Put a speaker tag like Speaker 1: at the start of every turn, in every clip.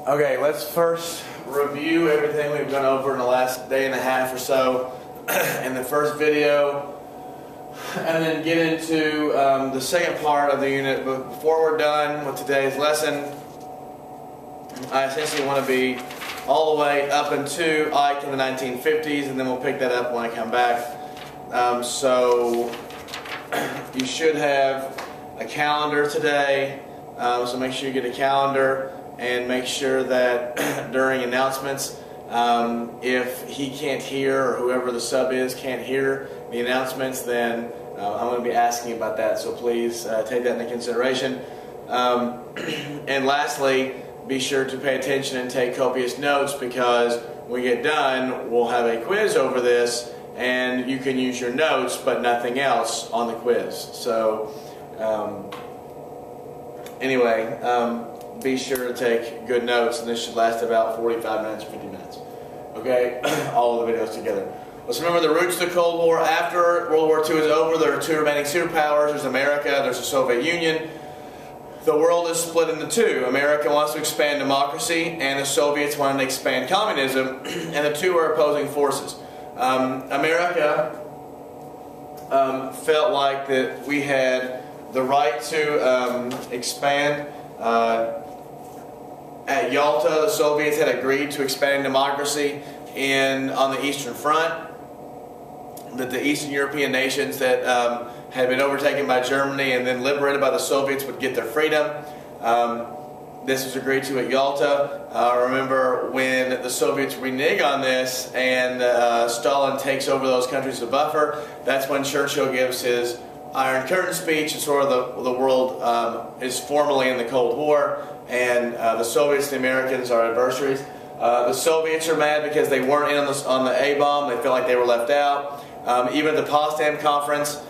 Speaker 1: Okay, let's first review everything we've gone over in the last day and a half or so in the first video, and then get into the second part of the unit. But before we're done with today's lesson, I essentially want to be all the way up into Ike in the 1950s, and then we'll pick that up when I come back. So you should have a calendar today, so make sure you get a calendar. And make sure that during announcements, if he can't hear, or whoever the sub is can't hear the announcements, then I'm going to be asking about that. So please take that into consideration. And lastly, be sure to pay attention and take copious notes, because when we get done, we'll have a quiz over this, and you can use your notes but nothing else on the quiz. So anyway, be sure to take good notes, and this should last about 45 minutes or 50 minutes. Okay, all of the videos together. Let's remember the roots of the Cold War. After World War II is over, there are two remaining superpowers. There's America, there's the Soviet Union. The world is split into two. America wants to expand democracy, and the Soviets want to expand communism, and the two are opposing forces. America felt like that we had the right to expand. At Yalta, the Soviets had agreed to expand democracy on the Eastern Front. That the Eastern European nations that had been overtaken by Germany and then liberated by the Soviets would get their freedom. This was agreed to at Yalta. Remember when the Soviets renege on this and Stalin takes over those countries as a buffer, that's when Churchill gives his Iron Curtain speech, and sort of the world is formally in the Cold War, and the Soviets and the Americans are adversaries. The Soviets are mad because they weren't in on the A-bomb. They felt like they were left out. Even at the Potsdam Conference,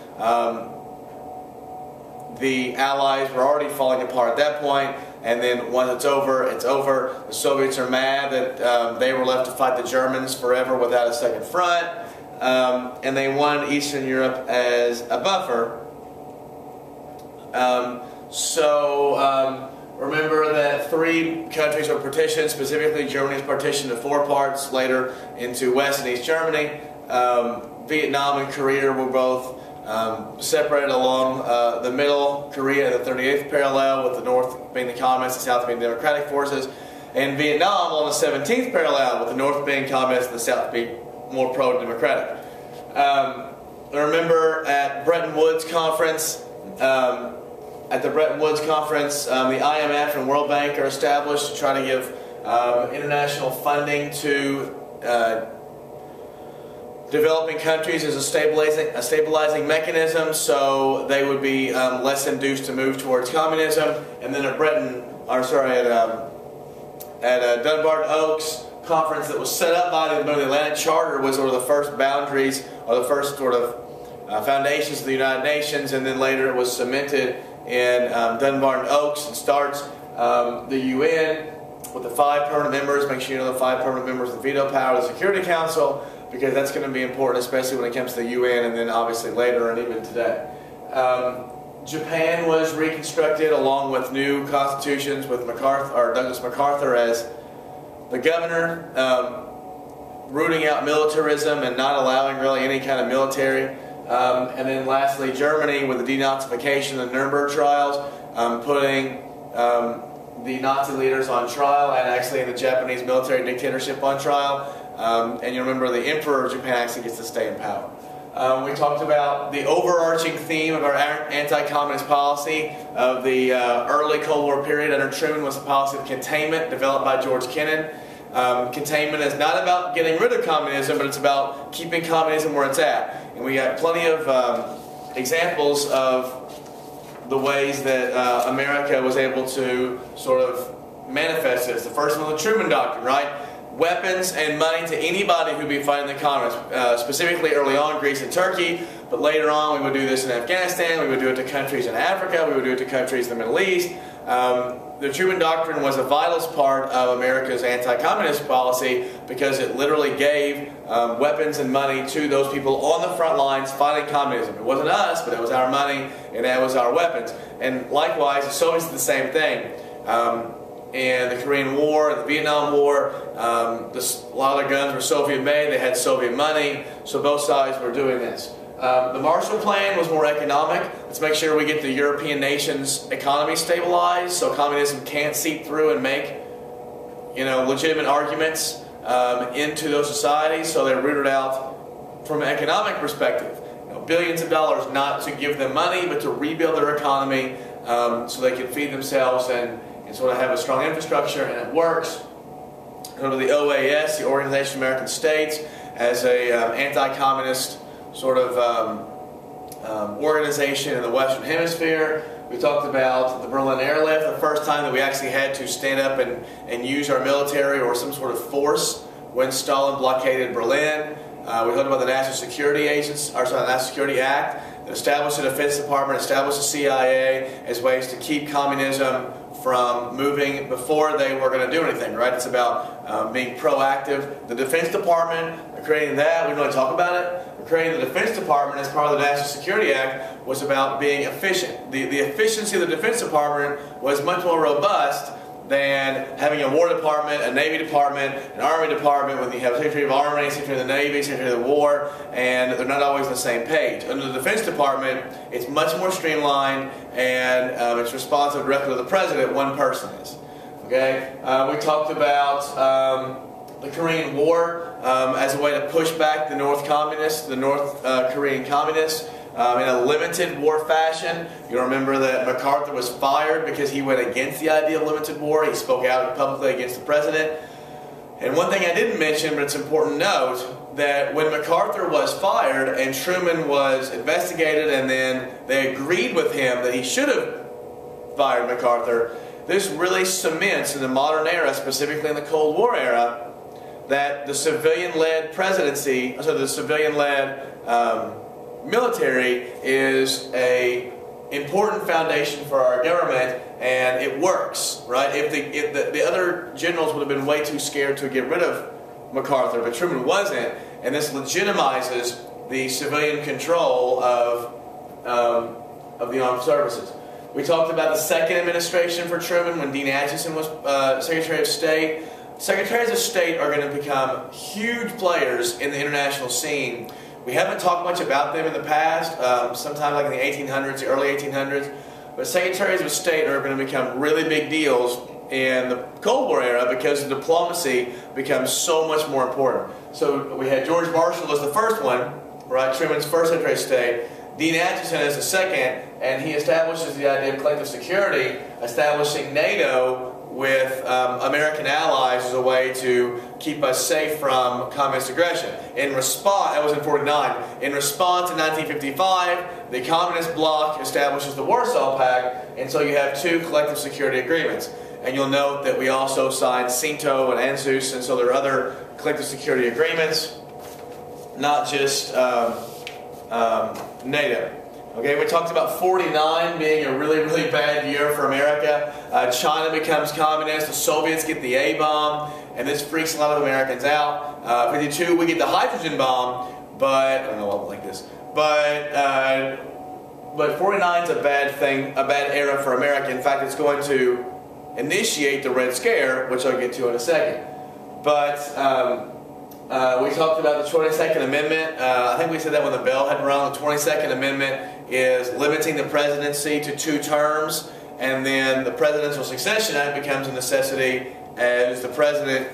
Speaker 1: the Allies were already falling apart at that point, and then once it's over, it's over. The Soviets are mad that they were left to fight the Germans forever without a second front. And they wanted Eastern Europe as a buffer. Remember that three countries were partitioned. Specifically, Germany was partitioned to four parts, later into West and East Germany. Vietnam and Korea were both separated along the middle. Korea at the 38th parallel, with the north being the communists, the south being the democratic forces. And Vietnam on the 17th parallel, with the north being communist and the south being more pro-democratic. Remember at Bretton Woods Conference, the IMF and World Bank are established to try to give international funding to developing countries as a stabilizing mechanism, so they would be less induced to move towards communism. And then at Dunbar Oaks Conference that was set up by the Atlantic Charter was sort of the first boundaries, or the first sort of foundations of the United Nations, and then later it was cemented in Dunbar Oaks, and starts the UN with the 5 permanent members. Make sure you know the 5 permanent members of the veto power of the Security Council, because that's going to be important, especially when it comes to the UN, and then obviously later and even today. Japan was reconstructed along with new constitutions, with Douglas MacArthur as the governor, rooting out militarism and not allowing really any kind of military. And then lastly, Germany with the denazification of the Nuremberg trials, putting the Nazi leaders on trial, and actually the Japanese military dictatorship on trial. And you remember the Emperor of Japan actually gets to stay in power. We talked about the overarching theme of our anti-communist policy of the early Cold War period under Truman was the policy of containment developed by George Kennan. Containment is not about getting rid of communism, but it's about keeping communism where it's at. And we got plenty of examples of the ways that America was able to sort of manifest this. The first one was the Truman Doctrine, right? Weapons and money to anybody who'd be fighting the communists, specifically early on Greece and Turkey, but later on we would do this in Afghanistan, we would do it to countries in Africa, we would do it to countries in the Middle East. The Truman Doctrine was a vital part of America's anti-communist policy, because it literally gave weapons and money to those people on the front lines fighting communism. It wasn't us, but it was our money and that was our weapons. And likewise, the Soviets did the same thing. in the Korean War, the Vietnam War. A lot of their guns were Soviet made, they had Soviet money, so both sides were doing this. The Marshall Plan was more economic. Let's make sure we get the European nations' economy stabilized so communism can't seep through and make, legitimate arguments into those societies, so they're rooted out from an economic perspective. Billions of dollars not to give them money, but to rebuild their economy so they can feed themselves and sort of have a strong infrastructure, and it works. Go to the OAS, the Organization of American States, as a anti-communist sort of organization in the Western Hemisphere. We talked about the Berlin Airlift, the first time that we actually had to stand up and use our military or some sort of force when Stalin blockaded Berlin. We talked about the National Security National Security Act that established the Defense Department, established the CIA as ways to keep communism from moving before they were going to do anything, right? It's about being proactive. The Defense Department, creating that, we don't really talk about it. Creating the Defense Department as part of the National Security Act was about being efficient. The efficiency of the Defense Department was much more robust than having a War Department, a Navy Department, an Army Department, when you have a Secretary of Army, Secretary of the Navy, Secretary of the War, and they're not always on the same page. Under the Defense Department, it's much more streamlined, and it's responsive directly to the President, one person is. Okay? We talked about the Korean War as a way to push back the North Korean communists. In a limited war fashion. You'll remember that MacArthur was fired because he went against the idea of limited war. He spoke out publicly against the president. And one thing I didn't mention, but it's important to note, that when MacArthur was fired and Truman was investigated and then they agreed with him that he should have fired MacArthur, this really cements in the modern era, specifically in the Cold War era, that the civilian-led presidency, so the civilian-led military is a important foundation for our government, and it works, right? If the other generals would have been way too scared to get rid of MacArthur, but Truman wasn't, and this legitimizes the civilian control of the armed services. We talked about the second administration for Truman when Dean Acheson was Secretary of State. Secretaries of State are going to become huge players in the international scene. We haven't talked much about them in the past, sometime like in the 1800s, the early 1800s, but Secretaries of State are going to become really big deals in the Cold War era because the diplomacy becomes so much more important. So we had George Marshall as the first one, right, Truman's first Secretary of State, Dean Acheson as the second, and he establishes the idea of collective security, establishing NATO with American allies as a way to keep us safe from communist aggression. In response, that was in 49. In response in 1955, the communist bloc establishes the Warsaw Pact, and so you have two collective security agreements. And you'll note that we also signed CENTO and ANZUS, and so there are other collective security agreements, not just NATO. Okay, we talked about 49 being a really, really bad year for America. China becomes communist, the Soviets get the A-bomb, and this freaks a lot of Americans out. 52, we get the hydrogen bomb, but, I don't know, I'll like this, but 49 is a bad thing, a bad era for America. In fact, it's going to initiate the Red Scare, which I'll get to in a second. But we talked about the 22nd Amendment. I think we said that when the bell had rung. The 22nd Amendment is limiting the presidency to 2 terms, and then the Presidential Succession Act becomes a necessity as the president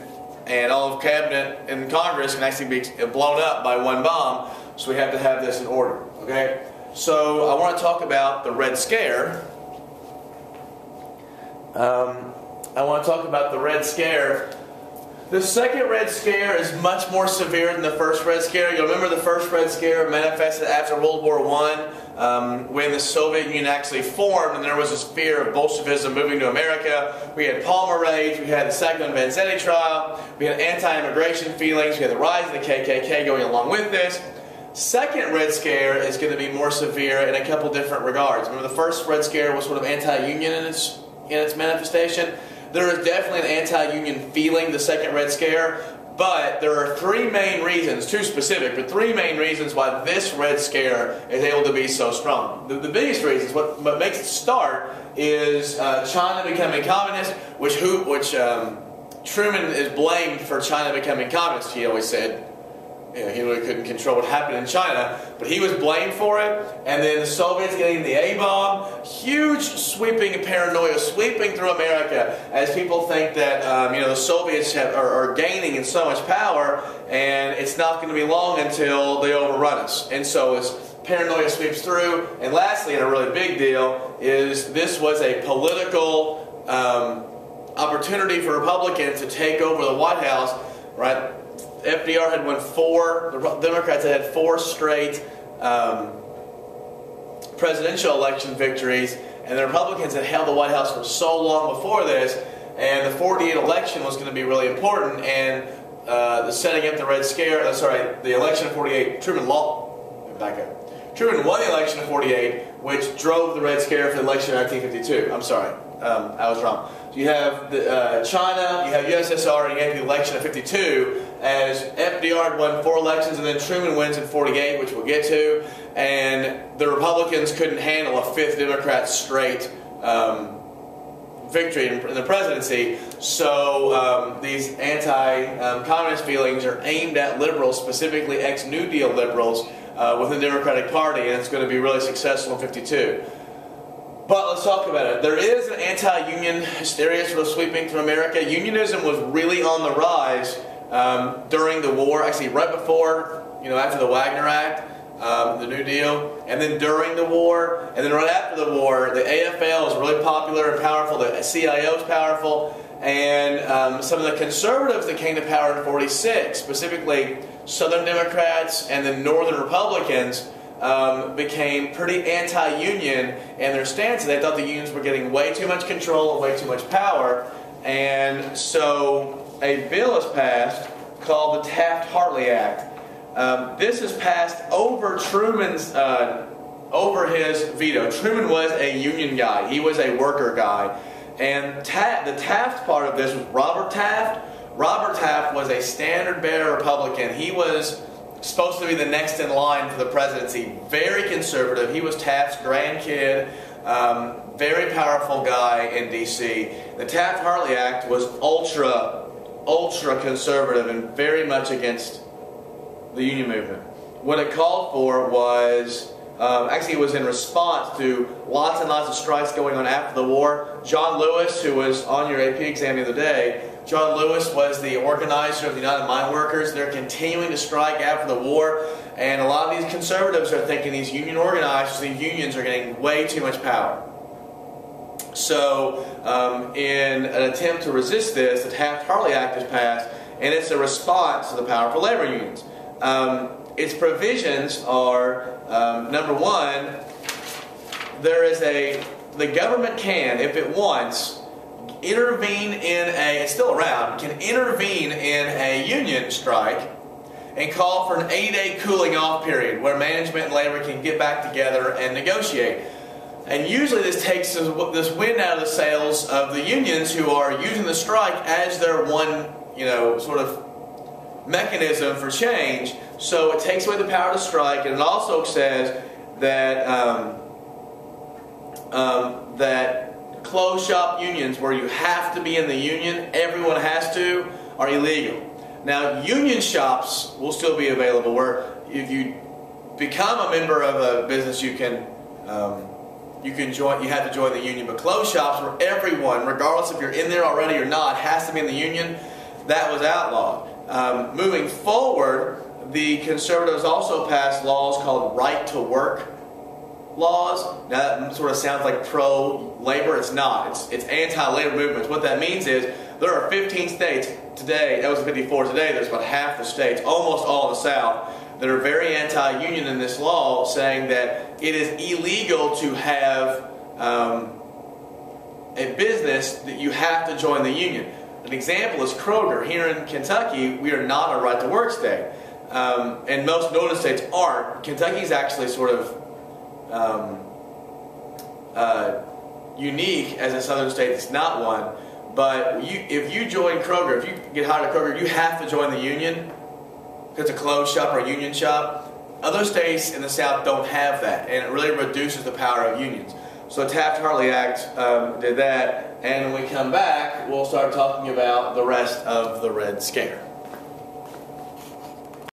Speaker 1: and all of cabinet and Congress can actually be blown up by one bomb, so we have to have this in order. Okay, so I want to talk about the Red Scare. I want to talk about the Red Scare. The second Red Scare is much more severe than the first Red Scare. You'll remember the first Red Scare manifested after World War I, when the Soviet Union actually formed, and there was this fear of Bolshevism moving to America. We had Palmer Raids, we had the Sacco Vanzetti trial, we had anti-immigration feelings, we had the rise of the KKK going along with this. Second Red Scare is going to be more severe in a couple different regards. Remember, the first Red Scare was sort of anti-union in its manifestation. There is definitely an anti-union feeling, the second Red Scare, But there are three main reasons, two specific, but three main reasons why this Red Scare is able to be so strong. The biggest reasons, what makes it start, is China becoming communist, which Truman is blamed for China becoming communist. He always said, you know, he really couldn't control what happened in China, but he was blamed for it. And then the Soviets getting the A-bomb, huge sweeping paranoia sweeping through America as people think that you know, the Soviets are gaining in so much power, and it's not going to be long until they overrun us. And so as paranoia sweeps through, and lastly, and a really big deal, is this was a political opportunity for Republicans to take over the White House, right? FDR had won the Democrats had 4 straight presidential election victories, and the Republicans had held the White House for so long before this, and the 48 election was going to be really important, and the setting up the Red Scare, the election of 48, Truman won the election of 48, which drove the Red Scare for the election of 1952. I'm sorry, I was wrong. So you have China, you have USSR, and you have the election of 52, as FDR had won 4 elections, and then Truman wins in 48, which we'll get to, and the Republicans couldn't handle a 5th Democrat straight victory in the presidency, so these anti-communist feelings are aimed at liberals, specifically ex-New Deal liberals within the Democratic Party, and it's going to be really successful in 52. But let's talk about it. There is an anti-union hysteria sort of sweeping through America. Unionism was really on the rise during the war, actually right before, after the Wagner Act, the New Deal, and then during the war, and then right after the war, the AFL was really popular and powerful, the CIO was powerful, and some of the conservatives that came to power in 46, specifically Southern Democrats and the Northern Republicans, became pretty anti-union in their stance. They thought the unions were getting way too much control and way too much power, and so a bill is passed called the Taft-Hartley Act. This is passed over over his veto. Truman was a union guy. He was a worker guy. And the Taft part of this was Robert Taft. Robert Taft was a standard-bearer Republican. He was supposed to be the next in line for the presidency. Very conservative. He was Taft's grandkid. Very powerful guy in D.C. The Taft-Hartley Act was ultra conservative and very much against the union movement. What it called for was, actually it was in response to lots and lots of strikes going on after the war. John Lewis, who was on your AP exam the other day, John Lewis was the organizer of the United Mine Workers. They're continuing to strike after the war, and a lot of these conservatives are thinking these union organizers, these unions are getting way too much power. So, in an attempt to resist this, the Taft-Hartley Act is passed, and it's a response to the powerful labor unions. Its provisions are, number one, the government can, if it wants, intervene in it's still around, can intervene in a union strike and call for an 80-day cooling off period where management and labor can get back together and negotiate. And usually this takes this wind out of the sails of the unions who are using the strike as their one, sort of mechanism for change. So it takes away the power to strike, and it also says that that closed shop unions where you have to be in the union, everyone has to, are illegal. Now, union shops will still be available where if you become a member of a business, you can join. You have to join the union. But closed shops where everyone, regardless if you're in there already or not, has to be in the union, that was outlawed. Moving forward, the conservatives also passed laws called right to work laws. Now that sort of sounds like pro-labor. It's not. It's anti-labor movements. What that means is there are 15 states today, that was 54 today, there's about half the states, almost all in the South, that are very anti-union in this law, saying that it is illegal to have a business that you have to join the union. An example is Kroger. Here in Kentucky, we are not a right-to-work state. And most northern states aren't. Kentucky's actually sort of unique as a southern state that's not one. But if you join Kroger, if you get hired at Kroger, you have to join the union because it's a closed shop or a union shop. Other states in the South don't have that, and it really reduces the power of unions. So Taft-Hartley Act did that, and when we come back, we'll start talking about the rest of the Red Scare.